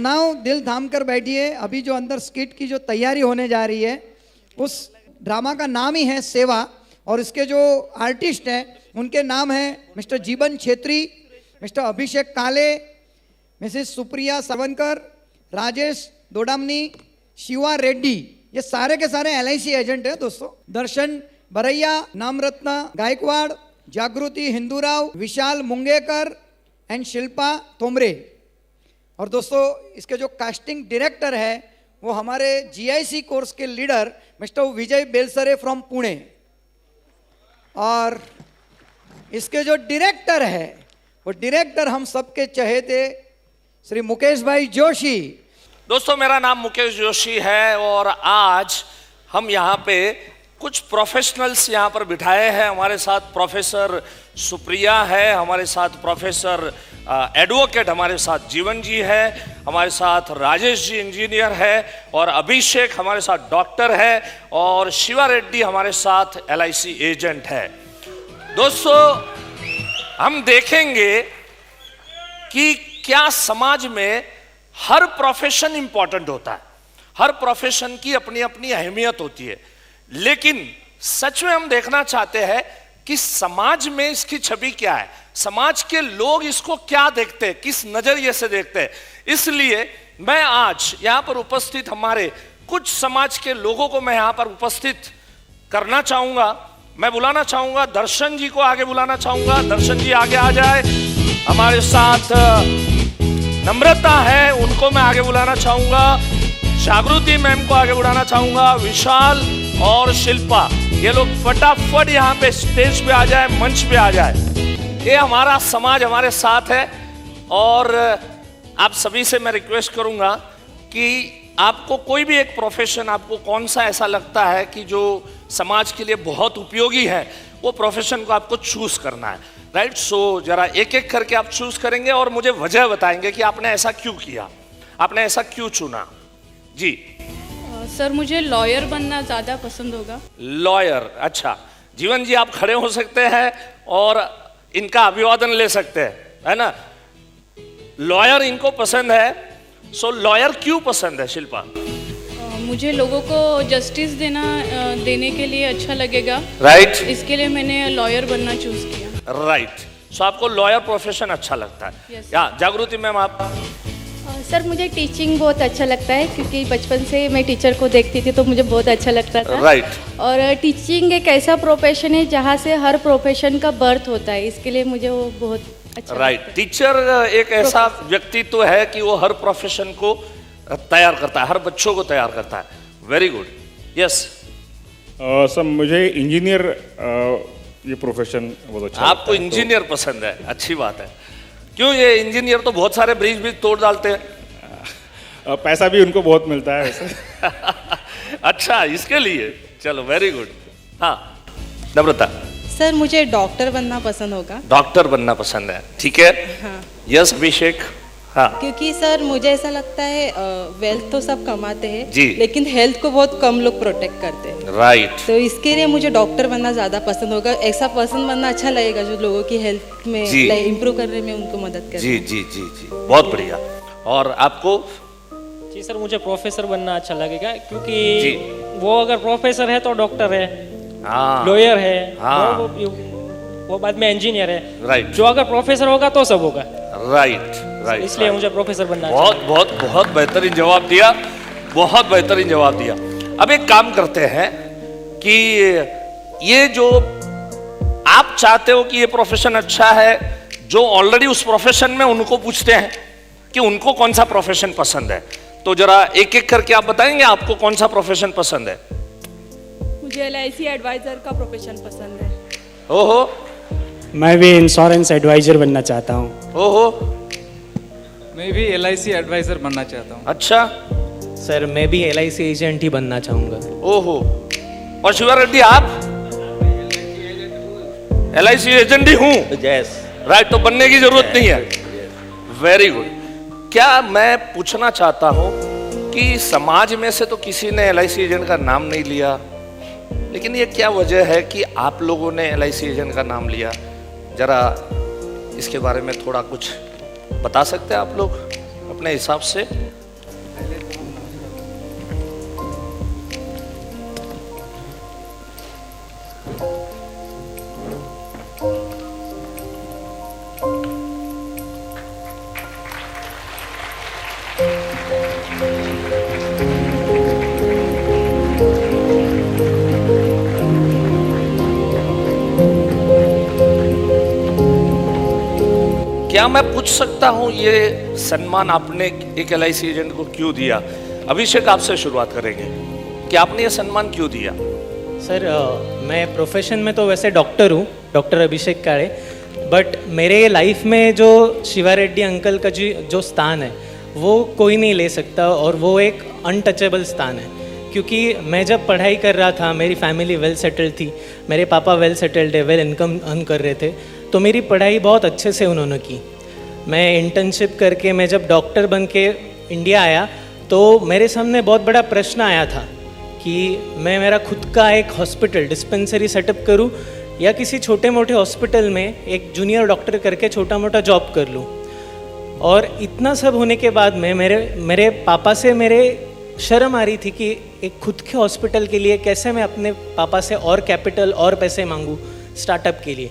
Now दिल थाम कर बैठिए। अभी जो अंदर स्किट की जो तैयारी होने जा रही है, उस ड्रामा का नाम ही है सेवा, और इसके जो आर्टिस्ट हैं उनके नाम हैं मिस्टर जीवन छेत्री, मिस्टर अभिषेक काले, मिसेस सुप्रिया सावनकर, राजेश दोडामनी, शिवा रेड्डी। ये सारे के सारे LIC एजेंट हैं दोस्तों। दर्शन बरैया, नामरत्ना गायकवाड़, जागृति हिंदूराव, विशाल मुंगेकर एंड शिल्पा तोमरे। और दोस्तों इसके जो कास्टिंग डायरेक्टर है वो हमारे GIC कोर्स के leader mister Vijay Belsare from Pune, और इसके जो डायरेक्टर है वो डायरेक्टर हम सबके चहेते श्री मुकेश भाई जोशी। दोस्तों मेरा नाम मुकेश जोशी है और आज हम यहाँ पे कुछ प्रोफेशनल्स यहाँ पर बिठाए हैं। हमारे साथ प्रोफेसर सुप्रिया है, हमारे साथ प्रोफेसर एडवोकेट हमारे साथ जीवन जी है, हमारे साथ राजेश जी इंजीनियर है, और अभिषेक हमारे साथ डॉक्टर है, और शिवा रेड्डी हमारे साथ LIC एजेंट है। दोस्तों हम देखेंगे कि क्या समाज में हर प्रोफेशन इंपॉर्टेंट होता है, हर प्रोफेशन की अपनी अपनी अहमियत होती है, लेकिन सच में हम देखना चाहते हैं कि समाज में इसकी छवि क्या है, समाज के लोग इसको क्या देखते हैं, किस नजरिए से देखते हैं। इसलिए मैं आज यहां पर उपस्थित हमारे कुछ समाज के लोगों को मैं यहां पर उपस्थित करना चाहूंगा। मैं बुलाना चाहूंगा, दर्शन जी को आगे बुलाना चाहूंगा। दर्शन जी आगे आ जाए। हमारे साथ नम्रता है, उनको मैं आगे बुलाना चाहूंगा। जागृति मैम को आगे बुलाना चाहूंगा। विशाल और शिल्पा, ये लोग फटाफट यहाँ पे स्टेज पे आ जाए, मंच पे आ जाए। ये हमारा समाज हमारे साथ है, और आप सभी से मैं रिक्वेस्ट करूंगा कि आपको कोई भी एक प्रोफेशन, आपको कौन सा ऐसा लगता है कि जो समाज के लिए बहुत उपयोगी है, वो प्रोफेशन को आपको चूज करना है, राइट। सो जरा एक एक करके आप चूज करेंगे और मुझे वजह बताएंगे कि आपने ऐसा क्यों किया, आपने ऐसा क्यों चुना। जी सर, मुझे लॉयर बनना ज़्यादा पसंद होगा। लॉयर, अच्छा। जीवन जी आप खड़े हो सकते हैं और इनका अभिवादन ले सकते हैं, है ना। लॉयर इनको पसंद है, सो लॉयर क्यों पसंद है शिल्पा? मुझे लोगों को जस्टिस देने के लिए अच्छा लगेगा, राइट। इसके लिए मैंने लॉयर बनना चूज किया। राइट, सो आपको लॉयर प्रोफेशन अच्छा लगता है। Yes. या जागृति मैम आप? सर, मुझे टीचिंग बहुत अच्छा लगता है, क्योंकि बचपन से मैं टीचर को देखती थी तो मुझे बहुत अच्छा लगता था। राइट। और टीचिंग एक ऐसा प्रोफेशन है जहाँ से हर प्रोफेशन का बर्थ होता है, इसके लिए मुझे वो बहुत अच्छा राइट। टीचर एक ऐसा व्यक्तित्व है कि वो हर प्रोफेशन को तैयार करता है, हर बच्चों को तैयार करता है। Very good. यस सर, मुझे इंजीनियर ये प्रोफेशन बहुत अच्छा आपको इंजीनियर पसंद है, अच्छी बात है। क्यों? ये इंजीनियर तो बहुत सारे ब्रिज भी तोड़ डालते हैं। पैसा भी उनको बहुत मिलता है वैसे। अच्छा, इसके लिए चलो, वेरी गुड। हाँ नम्रता? सर, मुझे डॉक्टर बनना पसंद होगा। डॉक्टर बनना पसंद है, ठीक है। हाँ। यस अभिषेक? हाँ। क्योंकि सर मुझे ऐसा लगता है वेल्थ तो सब कमाते हैं जी, लेकिन हेल्थ को बहुत कम लोग प्रोटेक्ट करते हैं। राइट। तो इसके लिए मुझे डॉक्टर बनना ज़्यादा पसंद होगा। ऐसा पर्सन बनना अच्छा लगेगा जो लोगों की हेल्थ में इम्प्रूव करने में उनको मदद करे। जी जी जी जी, बहुत बढ़िया। और आपको? जी सर, मुझे प्रोफेसर बनना अच्छा लगेगा, क्योंकि वो अगर प्रोफेसर है तो डॉक्टर है, लॉयर है, वो बाद में इंजीनियर है, राइट। जो अगर प्रोफेसर होगा तो सब होगा, राइट राइट। इसलिए मुझे प्रोफेसर बनना बहुत बहुत बहुत बेहतरीन जवाब दिया, बहुत बेहतरीन जवाब दिया। अब एक काम करते हैं कि ये जो आप चाहते हो कि ये प्रोफेशन अच्छा है, जो ऑलरेडी उस प्रोफेशन में, उनको पूछते हैं कि उनको कौन सा प्रोफेशन पसंद है। तो जरा एक एक करके आप बताएंगे आपको कौन सा प्रोफेशन पसंद है। मुझे LIC एडवाइजर का प्रोफेशन पसंद है। ओहो, मैं भी इंश्योरेंस एडवाइजर बनना चाहता हूँ। ओहो, मैं भी LIC एडवाइजर बनना चाहता हूँ। अच्छा सर, मैं भी LIC एजेंट ही बनना चाहूँगा। ओहो, और शिवा रेड्डी आप? LIC एजेंट ही हूँ। यस, राइट, तो बनने की जरूरत नहीं है। Very good. क्या मैं पूछना चाहता हूँ कि समाज में से तो किसी ने LIC एजेंट का नाम नहीं लिया, लेकिन ये क्या वजह है कि आप लोगों ने LIC एजेंट का नाम लिया? जरा इसके बारे में थोड़ा कुछ बता सकते हैं आप लोग? अपने हिसाब से। क्या मैं पूछ सकता हूं ये सम्मान आपने एक LIC एजेंट को क्यों दिया? अभिषेक, आपसे शुरुआत करेंगे कि आपने ये सम्मान क्यों दिया? सर मैं प्रोफेशन में तो वैसे डॉक्टर हूँ, डॉक्टर अभिषेक काळे, बट मेरे लाइफ में जो शिवा रेड्डी अंकल का जो स्थान है वो कोई नहीं ले सकता, और वो एक अनटचेबल स्थान है। क्योंकि मैं जब पढ़ाई कर रहा था, मेरी फैमिली वेल सेटल्ड थी, मेरे पापा वेल सेटल्ड है, वेल इनकम अर्न कर रहे थे, तो मेरी पढ़ाई बहुत अच्छे से उन्होंने की। मैं इंटर्नशिप करके मैं जब डॉक्टर बन के इंडिया आया तो मेरे सामने बहुत बड़ा प्रश्न आया था कि मैं मेरा खुद का एक हॉस्पिटल डिस्पेंसरी सेटअप करूं या किसी छोटे मोटे हॉस्पिटल में एक जूनियर डॉक्टर करके छोटा मोटा जॉब कर लूं। और इतना सब होने के बाद में मेरे पापा से मेरे शर्म आ रही थी कि एक खुद के हॉस्पिटल के लिए कैसे मैं अपने पापा से और कैपिटल और पैसे मांगूं स्टार्टअप के लिए।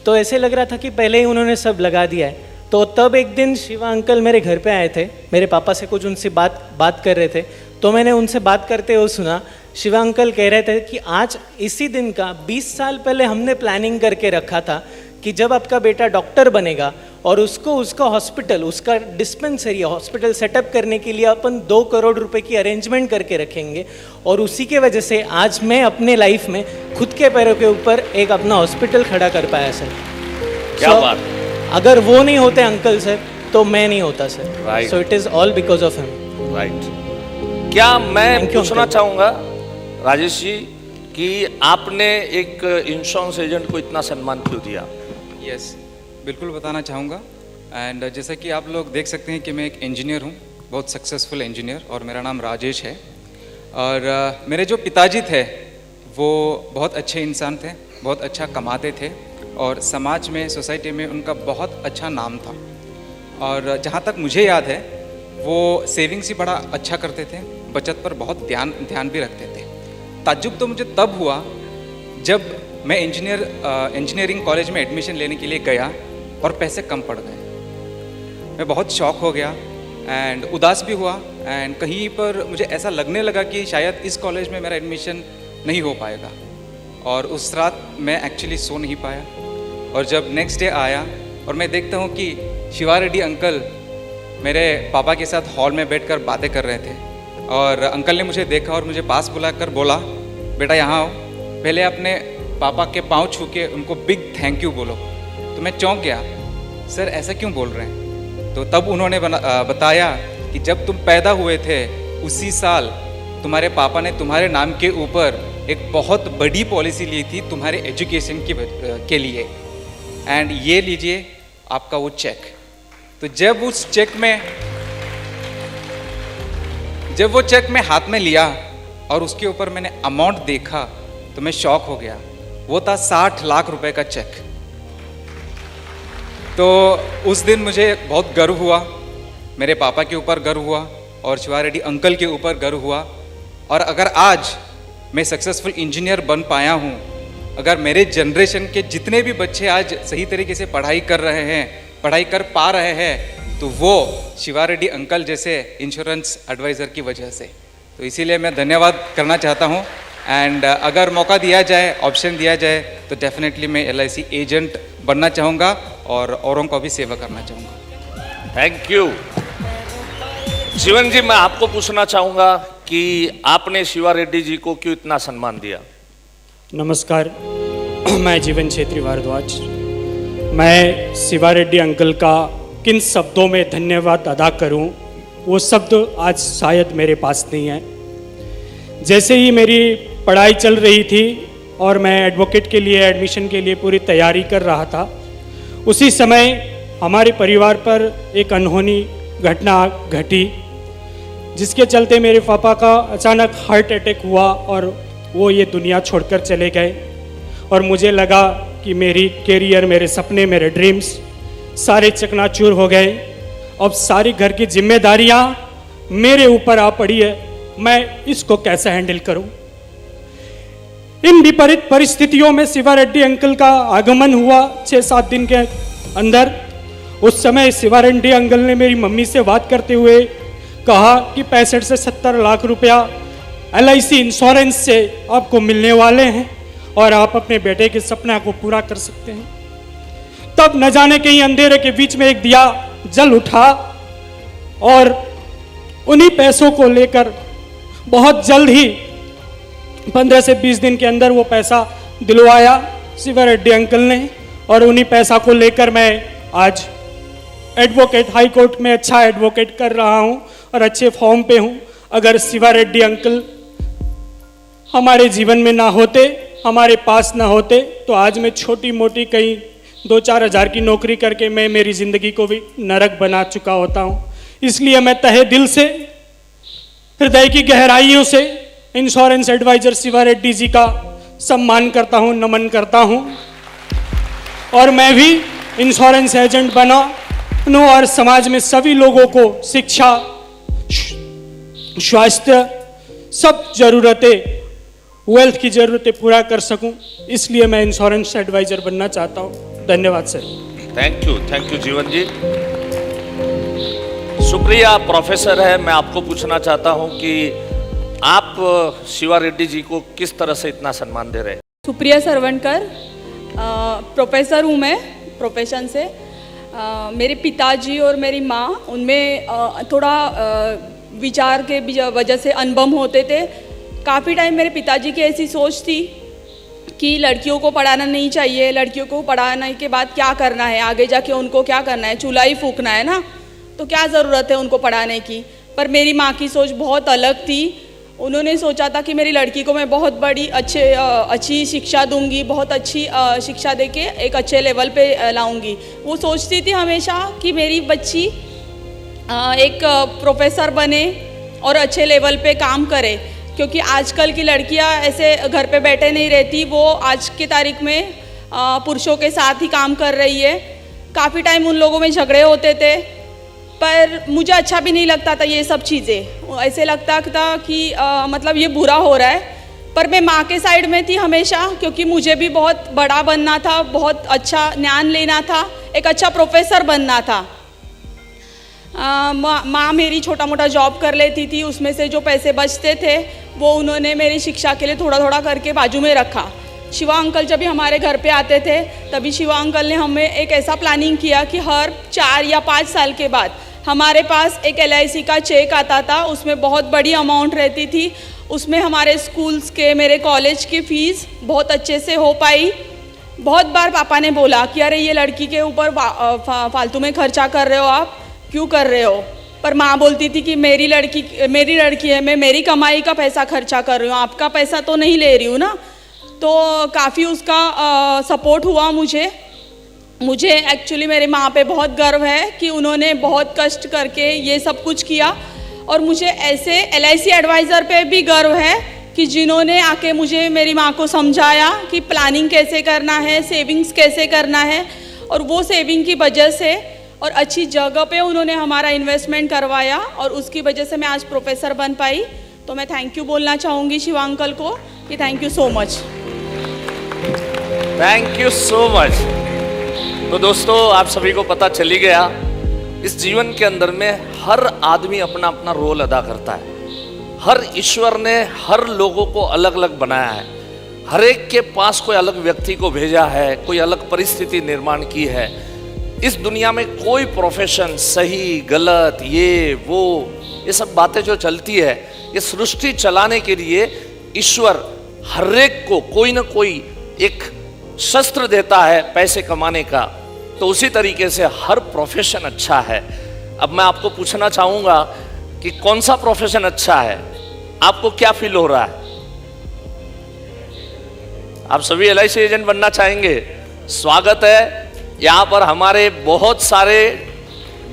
तो ऐसे लग रहा था कि पहले ही उन्होंने सब लगा दिया है। तो तब एक दिन शिवा अंकल मेरे घर पे आए थे, मेरे पापा से कुछ उनसे बात कर रहे थे, तो मैंने उनसे बात करते हुए सुना, शिवा अंकल कह रहे थे कि आज इसी दिन का 20 साल पहले हमने प्लानिंग करके रखा था कि जब आपका बेटा डॉक्टर बनेगा और उसको उसका हॉस्पिटल, उसका डिस्पेंसरी हॉस्पिटल सेटअप करने के लिए अपन 2 करोड़ रुपए की अरेंजमेंट करके रखेंगे। और उसी के वजह से आज मैं अपने लाइफ में खुद के पैरों के ऊपर एक अपना हॉस्पिटल खड़ा कर पाया सर। क्या बात। अगर वो नहीं होते अंकल सर तो मैं नहीं होता sir. So it is all because of him. Right. क्या मैं पूछना चाहूंगा राजेश जी कि आपने एक इंश्योरेंस एजेंट को इतना सम्मान क्यों दिया? यस, बिल्कुल बताना चाहूँगा। एंड जैसा कि आप लोग देख सकते हैं कि मैं एक इंजीनियर हूँ, बहुत सक्सेसफुल इंजीनियर, और मेरा नाम राजेश है। और मेरे जो पिताजी थे वो बहुत अच्छे इंसान थे, बहुत अच्छा कमाते थे, और समाज में, सोसाइटी में उनका बहुत अच्छा नाम था। और जहाँ तक मुझे याद है वो सेविंग्स ही बड़ा अच्छा करते थे, बचत पर बहुत ध्यान भी रखते थे। ताज्जुब तो मुझे तब हुआ जब मैं इंजीनियरिंग कॉलेज में एडमिशन लेने के लिए गया और पैसे कम पड़ गए। मैं बहुत शॉक हो गया एंड उदास भी हुआ, एंड कहीं पर मुझे ऐसा लगने लगा कि शायद इस कॉलेज में मेरा एडमिशन नहीं हो पाएगा। और उस रात मैं एक्चुअली सो नहीं पाया। और जब नेक्स्ट डे आया और मैं देखता हूँ कि शिवा रेड्डी अंकल मेरे पापा के साथ हॉल में बैठकर बातें कर रहे थे, और अंकल ने मुझे देखा और मुझे पास बुलाकर बोला, बेटा यहाँ आओ, पहले अपने पापा के पाँव छू के उनको बिग थैंक यू बोलो। तो मैं चौंक गया, सर ऐसा क्यों बोल रहे हैं? तो तब उन्होंने बताया कि जब तुम पैदा हुए थे उसी साल तुम्हारे पापा ने तुम्हारे नाम के ऊपर एक बहुत बड़ी पॉलिसी ली थी तुम्हारे एजुकेशन के लिए, एंड ये लीजिए आपका वो चेक। तो जब वो चेक मैं हाथ में लिया और उसके ऊपर मैंने अमाउंट देखा तो मैं शॉक हो गया। वो था 60 लाख रुपए का चेक। तो उस दिन मुझे बहुत गर्व हुआ, मेरे पापा के ऊपर गर्व हुआ और शिवा रेड्डी अंकल के ऊपर गर्व हुआ। और अगर आज मैं सक्सेसफुल इंजीनियर बन पाया हूँ, अगर मेरे जनरेशन के जितने भी बच्चे आज सही तरीके से पढ़ाई कर रहे हैं, पढ़ाई कर पा रहे हैं, तो वो शिवा रेड्डी अंकल जैसे इंश्योरेंस एडवाइज़र की वजह से। तो इसीलिए मैं धन्यवाद करना चाहता हूँ। एंड अगर मौका दिया जाए, ऑप्शन दिया जाए, तो डेफिनेटली मैं LIC एजेंट बनना चाहूँगा और औरों को भी सेवा करना चाहूँगा। Thank you. जीवन जी, मैं आपको पूछना चाहूँगा कि आपने शिवा रेड्डी जी को क्यों इतना सम्मान दिया? नमस्कार, मैं जीवन छेत्री भारद्वाज। मैं शिवा रेड्डी अंकल का किन शब्दों में धन्यवाद अदा करूं, वो शब्द आज शायद मेरे पास नहीं है। जैसे ही मेरी पढ़ाई चल रही थी और मैं एडवोकेट के लिए एडमिशन के लिए पूरी तैयारी कर रहा था, उसी समय हमारे परिवार पर एक अनहोनी घटना घटी, जिसके चलते मेरे पापा का अचानक हार्ट अटैक हुआ और वो ये दुनिया छोड़कर चले गए। और मुझे लगा कि मेरी कैरियर, मेरे सपने, मेरे ड्रीम्स सारे चकनाचूर हो गए। अब सारी घर की जिम्मेदारियां मेरे ऊपर आ पड़ी है, मैं इसको कैसे हैंडल करूं। इन विपरीत परिस्थितियों में शिवा रेड्डी अंकल का आगमन हुआ 6-7 दिन के अंदर। उस समय शिवा रेड्डी अंकल ने मेरी मम्मी से बात करते हुए कहा कि 65 से 70 लाख रुपया LIC इंश्योरेंस से आपको मिलने वाले हैं और आप अपने बेटे के सपना को पूरा कर सकते हैं। तब न जाने कहीं अंधेरे के बीच में एक दिया जल उठा और उन्हीं पैसों को लेकर बहुत जल्द ही 15 से 20 दिन के अंदर वो पैसा दिलवाया शिवा रेड्डी अंकल ने, और उन्हीं पैसा को लेकर मैं आज एडवोकेट हाई कोर्ट में अच्छा एडवोकेट कर रहा हूं और अच्छे फॉर्म पे हूं। अगर शिवा रेड्डी अंकल हमारे जीवन में ना होते, हमारे पास ना होते, तो आज मैं छोटी मोटी कहीं 2-4 हज़ार की नौकरी करके मैं मेरी ज़िंदगी को भी नरक बना चुका होता हूं। इसलिए मैं तहे दिल से, हृदय की गहराइयों से इंश्योरेंस एडवाइजर शिवा रेड्डी जी का सम्मान करता हूं, नमन करता हूं। और मैं भी इंश्योरेंस एजेंट बना और समाज में सभी लोगों को शिक्षा, स्वास्थ्य, सब जरूरतें, वेल्थ की जरूरतें पूरा कर सकूं, इसलिए मैं इंश्योरेंस एडवाइजर बनना चाहता हूं। धन्यवाद सर। थैंक यू जीवन जी। सुप्रिया प्रोफेसर है, मैं आपको पूछना चाहता हूं कि आप शिवा रेड्डी जी को किस तरह से इतना सम्मान दे रहे हैं। सुप्रिया सरवणकर, प्रोफेसर हूँ मैं प्रोफेशन से। मेरे पिताजी और मेरी माँ, उनमें थोड़ा विचार के वजह से अनबन होते थे। काफ़ी टाइम मेरे पिताजी की ऐसी सोच थी कि लड़कियों को पढ़ाना नहीं चाहिए, लड़कियों को पढ़ाने के बाद क्या करना है, आगे जाके उनको क्या करना है, चूल्हा ही फूकना है ना, तो क्या ज़रूरत है उनको पढ़ाने की। पर मेरी माँ की सोच बहुत अलग थी। उन्होंने सोचा था कि मेरी लड़की को मैं बहुत बड़ी अच्छी शिक्षा दूंगी, बहुत अच्छी शिक्षा देके एक अच्छे लेवल पे लाऊंगी। वो सोचती थी हमेशा कि मेरी बच्ची एक प्रोफेसर बने और अच्छे लेवल पे काम करे, क्योंकि आजकल की लड़कियां ऐसे घर पे बैठे नहीं रहती, वो आज की तारीख में पुरुषों के साथ ही काम कर रही है। काफ़ी टाइम उन लोगों में झगड़े होते थे, पर मुझे अच्छा भी नहीं लगता था ये सब चीज़ें। ऐसे लगता था कि मतलब ये बुरा हो रहा है, पर मैं माँ के साइड में थी हमेशा, क्योंकि मुझे भी बहुत बड़ा बनना था, बहुत अच्छा ज्ञान लेना था, एक अच्छा प्रोफेसर बनना था। माँ मेरी छोटा मोटा जॉब कर लेती थी, उसमें से जो पैसे बचते थे वो उन्होंने मेरी शिक्षा के लिए थोड़ा थोड़ा करके बाजू में रखा। शिवा अंकल जब भी हमारे घर पे आते थे, तभी शिवा अंकल ने हमें एक ऐसा प्लानिंग किया कि हर 4 या 5 साल के बाद हमारे पास एक LIC का चेक आता था, उसमें बहुत बड़ी अमाउंट रहती थी। उसमें हमारे स्कूल्स के, मेरे कॉलेज की फ़ीस बहुत अच्छे से हो पाई। बहुत बार पापा ने बोला कि अरे ये लड़की के ऊपर फालतू में खर्चा कर रहे हो, आप क्यों कर रहे हो। पर माँ बोलती थी कि मेरी लड़की है, मैं मेरी कमाई का पैसा खर्चा कर रही हूँ, आपका पैसा तो नहीं ले रही हूँ ना। तो काफ़ी उसका सपोर्ट हुआ मुझे एक्चुअली मेरे माँ पे बहुत गर्व है कि उन्होंने बहुत कष्ट करके ये सब कुछ किया। और मुझे ऐसे LIC एडवाइज़र पे भी गर्व है कि जिन्होंने आके मुझे, मेरी माँ को समझाया कि प्लानिंग कैसे करना है, सेविंग्स कैसे करना है, और वो सेविंग की वजह से और अच्छी जगह पे उन्होंने हमारा इन्वेस्टमेंट करवाया, और उसकी वजह से मैं आज प्रोफेसर बन पाई। तो मैं थैंक यू बोलना चाहूँगी शिवा अंकल को कि thank you so much. Thank you so much. तो दोस्तों, आप सभी को पता चली गया, इस जीवन के अंदर में हर आदमी अपना अपना रोल अदा करता है। हर ईश्वर ने हर लोगों को अलग अलग बनाया है, हर एक के पास कोई अलग व्यक्ति को भेजा है, कोई अलग परिस्थिति निर्माण की है। इस दुनिया में कोई प्रोफेशन सही गलत ये वो ये सब बातें जो चलती है, ये सृष्टि चलाने के लिए ईश्वर हर एक को कोई ना कोई एक शस्त्र देता है पैसे कमाने का। तो उसी तरीके से हर प्रोफेशन अच्छा है। अब मैं आपको पूछना चाहूंगा कि कौन सा प्रोफेशन अच्छा है, आपको क्या फील हो रहा है? आप सभी LIC एजेंट बनना चाहेंगे? स्वागत है। यहाँ पर हमारे बहुत सारे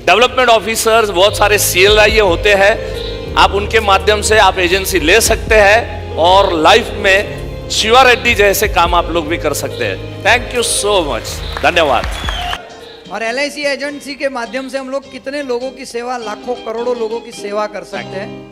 डेवलपमेंट ऑफिसर्स, बहुत सारे CLIA होते हैं, आप उनके माध्यम से आप एजेंसी ले सकते हैं और लाइफ में शिवा रेड्डी जैसे काम आप लोग भी कर सकते हैं। थैंक यू सो मच, धन्यवाद। और LIC एजेंसी के माध्यम से हम लोग कितने लोगों की सेवा, लाखों करोड़ों लोगों की सेवा कर सकते हैं।